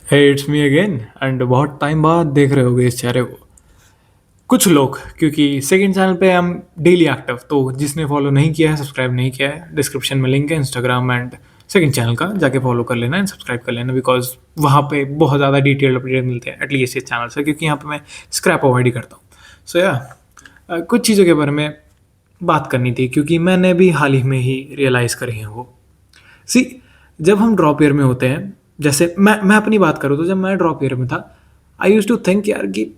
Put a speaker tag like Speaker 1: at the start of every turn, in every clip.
Speaker 1: Hey it's me again and बहुत time बाद देख रहे होगे इस चेहरे को कुछ लोग, क्योंकि सेकंड चैनल पे हम डेली एक्टिव। तो जिसने फॉलो नहीं किया है, सब्सक्राइब नहीं किया है, डिस्क्रिप्शन में लिंक है इंस्टाग्राम एंड सेकंड चैनल का, जाके फॉलो कर लेना एंड सब्सक्राइब कर लेना। बिकॉज वहाँ पे बहुत ज़्यादा डिटेल्ड अपडेट मिलते हैं एटलीस्ट इस चैनल से, क्योंकि यहाँ पे मैं स्क्रैप अवॉइड ही करता हूँ। सो या कुछ चीज़ों के बारे में बात करनी थी, क्योंकि मैंने भी हाल ही में ही रियलाइज़ करी है वो। सी, जब हम ड्रॉप ईयर में होते हैं, जैसे मैं अपनी बात करूँ तो जब मैं ड्रॉप ईयर में था, आई यूज टू थिंक यार कि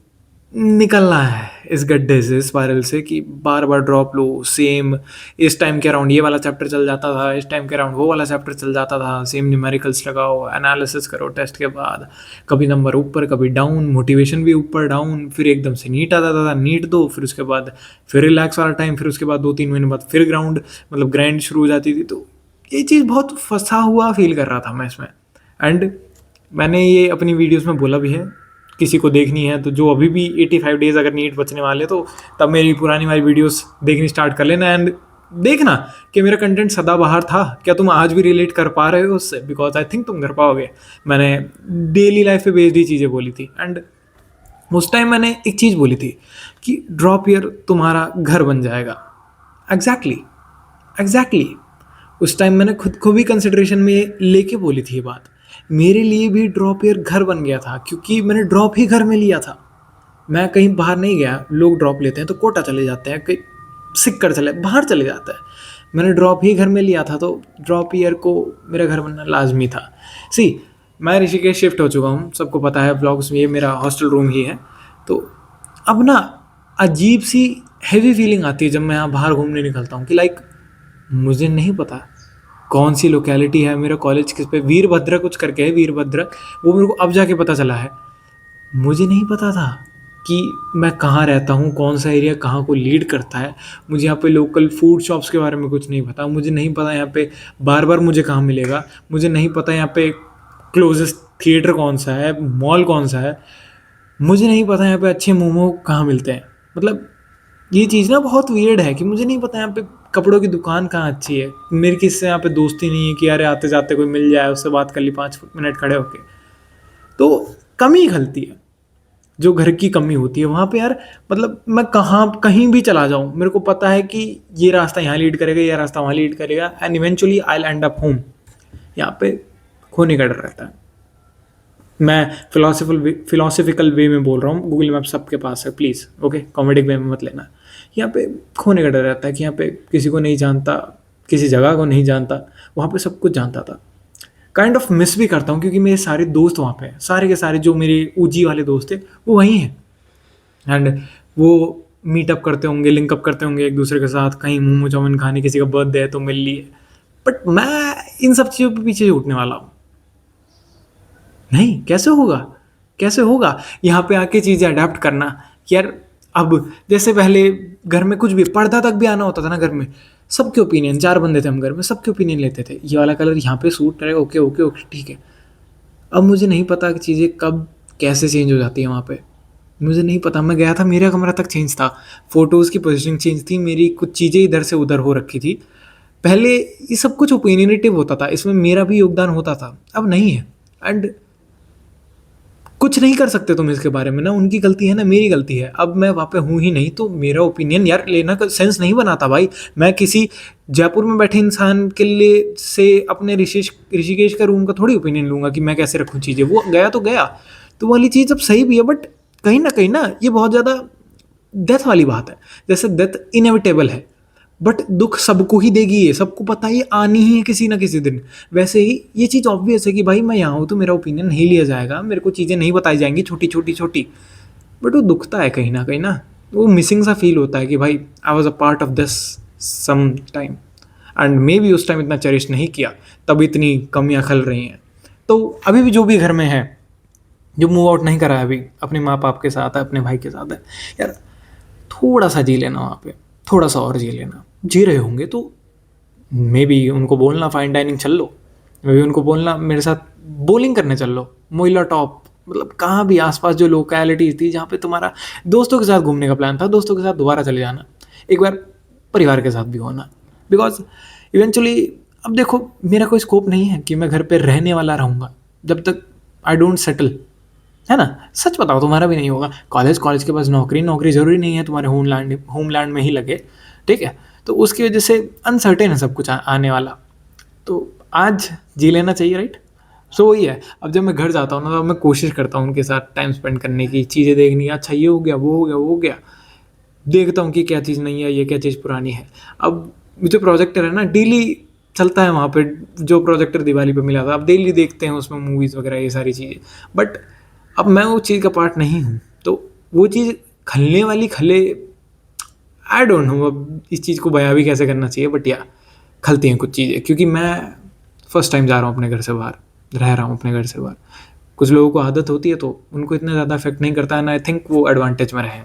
Speaker 1: निकलना है इस गड्ढे से, इस वायरल से, कि बार बार ड्रॉप लो, सेम इस टाइम के अराउंड ये वाला चैप्टर चल जाता था, इस टाइम के अराउंड वो वाला चैप्टर चल जाता था, सेम न्यूमेरिकल्स लगाओ, एनालिसिस करो टेस्ट के बाद, कभी नंबर ऊपर कभी डाउन, मोटिवेशन भी ऊपर डाउन, फिर एकदम से नीट आ जाता था, नीट दो, फिर उसके बाद फिर रिलैक्स वाला टाइम, फिर उसके बाद 2-3 महीने बाद फिर ग्राउंड मतलब ग्राइंड शुरू हो जाती थी। तो ये चीज़ बहुत फंसा हुआ फील कर रहा था मैं इसमें। एंड मैंने ये अपनी वीडियोस में बोला भी है, किसी को देखनी है तो जो अभी भी 85 डेज अगर नीट बचने वाले तो तब मेरी पुरानी वाली वीडियोस देखनी स्टार्ट कर लेना एंड देखना कि मेरा कंटेंट सदाबहार था, क्या तुम आज भी रिलेट कर पा रहे हो उससे, बिकॉज आई थिंक तुम कर पाओगे। मैंने डेली लाइफ पे बेस्ड ही चीज़ें बोली थी एंड उस टाइम मैंने एक चीज़ बोली थी कि ड्रॉप ईयर तुम्हारा घर बन जाएगा। एग्जैक्टली एग्जैक्टली उस टाइम मैंने खुद को भी कंसिडरेशन में लेके बोली थी ये बात। मेरे लिए भी ड्रॉप ईयर घर बन गया था, क्योंकि मैंने ड्रॉप ही घर में लिया था। मैं कहीं बाहर नहीं गया। लोग ड्रॉप लेते हैं तो कोटा चले जाते हैं, कहीं सिक कर चले बाहर चले जाते हैं। मैंने ड्रॉप ही घर में लिया था, तो ड्रॉप ईयर को मेरा घर बनना लाजमी था। सी, मैं ऋषिकेश शिफ्ट हो चुका हूँ, सबको पता है, ब्लॉग्स में ये मेरा हॉस्टल रूम ही है। तो अब ना अजीब सी हैवी फीलिंग आती है जब मैं यहाँ बाहर घूमने निकलता हूँ कि लाइक मुझे नहीं पता कौन सी लोकेलिटी है, मेरा कॉलेज किस पे, वीरभद्र कुछ करके है, वीरभद्र, वो मेरे को अब जाके पता चला है। मुझे नहीं पता था कि मैं कहाँ रहता हूँ, कौन सा एरिया कहाँ को लीड करता है। मुझे यहाँ पे लोकल फूड शॉप्स के बारे में कुछ नहीं पता। मुझे नहीं पता यहाँ पे बार बार मुझे कहाँ मिलेगा। मुझे नहीं पता यहाँ पे क्लोजेस्ट थिएटर कौन सा है, मॉल कौन सा है। मुझे नहीं पता यहाँ पे अच्छे मोमो कहाँ मिलते हैं। मतलब ये चीज़ ना बहुत वियर्ड है कि मुझे नहीं पता यहाँ पे कपड़ों की दुकान कहाँ अच्छी है। मेरी किसी से यहाँ पे दोस्ती नहीं है कि यार आते जाते कोई मिल जाए, उससे बात कर ली 5 मिनट खड़े होके। तो कमी खलती है, जो घर की कमी होती है वहाँ पे यार। मतलब मैं कहीं भी चला जाऊँ, मेरे को पता है कि ये रास्ता यहाँ लीड करेगा, ये रास्ता वहाँ लीड करेगा and eventually I will and up home. यहाँ पे खोने का डर रहता है। मैं फिलोसफिकल वे में बोल रहा हूँ, गूगल मैप सबके पास है, प्लीज़ ओके, कॉमेडिक वे में मत लेना। यहाँ पे खोने का डर रहता है कि यहाँ पे किसी को नहीं जानता, किसी जगह को नहीं जानता। वहाँ पे सब कुछ जानता था। काइंड ऑफ मिस भी करता हूँ, क्योंकि मेरे सारे दोस्त वहाँ पे हैं, सारे के सारे जो मेरे ऊजी वाले दोस्त थे वो वहीं हैं एंड वो मीटअप करते होंगे, लिंकअप करते होंगे एक दूसरे के साथ, कहीं मोमो चाउमिन खाने, किसी का बर्थडे है तो मिल लिए। बट मैं इन सब चीज़ों के पीछे छूटने वाला हूँ नहीं। कैसे होगा, कैसे होगा यहाँ पे आके चीज़ें अडेप्ट करना कि यार अब जैसे पहले घर में कुछ भी पर्दा तक भी आना होता था ना, घर में सबके ओपिनियन, 4 बंदे थे हम घर में, सबके ओपिनियन लेते थे, ये वाला कलर यहाँ पे सूट करेगा, ओके ओके ओके ठीक है। अब मुझे नहीं पता कि चीज़ें कब कैसे चेंज हो जाती है वहाँ पे। मुझे नहीं पता। मैं गया था, मेरा कमरा तक चेंज था, फ़ोटोज़ की पोजीशनिंग चेंज थी, मेरी कुछ चीज़ें इधर से उधर हो रखी थी। पहले ये सब कुछ ओपिनियनेटिव होता था, इसमें मेरा भी योगदान होता था, अब नहीं है। एंड कुछ नहीं कर सकते तुम इसके बारे में, ना उनकी गलती है ना मेरी गलती है। अब मैं वहाँ पे हूँ ही नहीं, तो मेरा ओपिनियन यार लेना का सेंस नहीं बनाता भाई। मैं किसी जयपुर में बैठे इंसान के लिए से अपने ऋषिकेश का रूम का थोड़ी ओपिनियन लूँगा कि मैं कैसे रखूँ चीज़ें। वो गया तो गया, तो वाली चीज़ अब सही भी है, बट कहीं ना ये बहुत ज़्यादा डेथ वाली बात है। जैसे डेथ इनएविटेबल है, बट दुख सबको ही देगी, ये सबको पता है, ये आनी ही है किसी ना किसी दिन। वैसे ही ये चीज़ ऑब्वियस है कि भाई मैं यहाँ हूँ तो मेरा ओपिनियन नहीं लिया जाएगा, मेरे को चीज़ें नहीं बताई जाएंगी छोटी छोटी छोटी। बट वो दुखता है कहीं ना, वो मिसिंग सा फील होता है कि भाई I was a part of this some time and maybe उस टाइम इतना चेरिश नहीं किया, तब इतनी कमियाँ खल रही हैं। तो अभी भी जो भी घर में है, जो मूव आउट नहीं करा है अभी, अपने माँ बाप के साथ है, अपने भाई के साथ है, यार थोड़ा सा जी लेना वहाँ पे, थोड़ा सा और जी लेना। जी रहे होंगे तो मे बी उनको बोलना फाइन डाइनिंग चल लो, मे बी उनको बोलना मेरे साथ बॉलिंग करने चल लो, मोइला टॉप, मतलब कहाँ भी आसपास जो लोकेलिटीज थी जहाँ पे तुम्हारा दोस्तों के साथ घूमने का प्लान था, दोस्तों के साथ दोबारा चले जाना, एक बार परिवार के साथ भी होना। बिकॉज इवेंचुअली अब देखो, मेरा कोई स्कोप नहीं है कि मैं घर पे रहने वाला रहूँगा। जब तक आई डोंट सेटल, है ना? सच बताओ, तुम्हारा भी नहीं होगा। कॉलेज के पास नौकरी ज़रूरी नहीं है तुम्हारे होमलैंड में ही लगे, ठीक है? तो उसकी वजह से अनसर्टेन है सब कुछ आने वाला। तो आज जी लेना चाहिए, राइट? सो वही है, अब जब मैं घर जाता हूँ ना, तो मैं कोशिश करता हूँ उनके साथ टाइम स्पेंड करने की, चीज़ें देखने की, अच्छा ये हो गया, वो हो गया, वो हो गया। देखता हूँ कि क्या चीज़ नहीं है, ये क्या चीज़ पुरानी है। अब जो प्रोजेक्टर है ना, डेली चलता है वहाँ पे, जो प्रोजेक्टर दिवाली पे मिला था, अब डेली देखते हैं उसमें मूवीज़ वगैरह, ये सारी चीज़ें। बट अब मैं वो चीज़ का पार्ट नहीं हूँ, तो वो चीज़ खलने वाली खले, आई डोंट नो अब इस चीज़ को बयां भी कैसे करना चाहिए, बट या खलती हैं कुछ चीज़ें, क्योंकि मैं फर्स्ट टाइम जा रहा हूँ अपने घर से बाहर, रह रहा हूँ अपने घर से बाहर। कुछ लोगों को आदत होती है तो उनको इतना ज़्यादा इफेक्ट नहीं करता है, एंड आई थिंक वो एडवांटेज में रहे।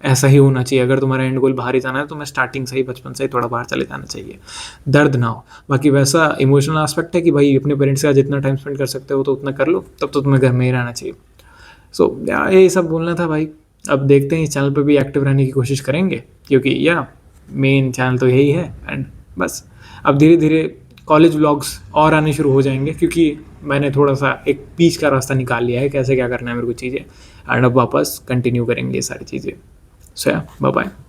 Speaker 1: ऐसा ही होना चाहिए, अगर तुम्हारा एंड गोल बाहर ही जाना है तो मैं स्टार्टिंग से ही, बचपन से ही थोड़ा बाहर चले जाना चाहिए, दर्द ना हो। बाकी वैसा इमोशनल एस्पेक्ट है कि भाई अपने पेरेंट्स के साथ जितना टाइम स्पेंड कर सकते हो तो उतना कर लो, तब तो तुम्हें घर में ही रहना चाहिए। सो यही सब बोलना था भाई। अब देखते हैं इस चैनल पे भी एक्टिव रहने की कोशिश करेंगे, क्योंकि या मेन चैनल तो यही है। एंड बस अब धीरे धीरे कॉलेज व्लॉग्स और आने शुरू हो जाएंगे, क्योंकि मैंने थोड़ा सा एक बीच का रास्ता निकाल लिया है कैसे क्या करना है मेरे को चीज़ें। एंड अब वापस कंटिन्यू करेंगे ये सारी चीज़ें। सो या बाय बाय।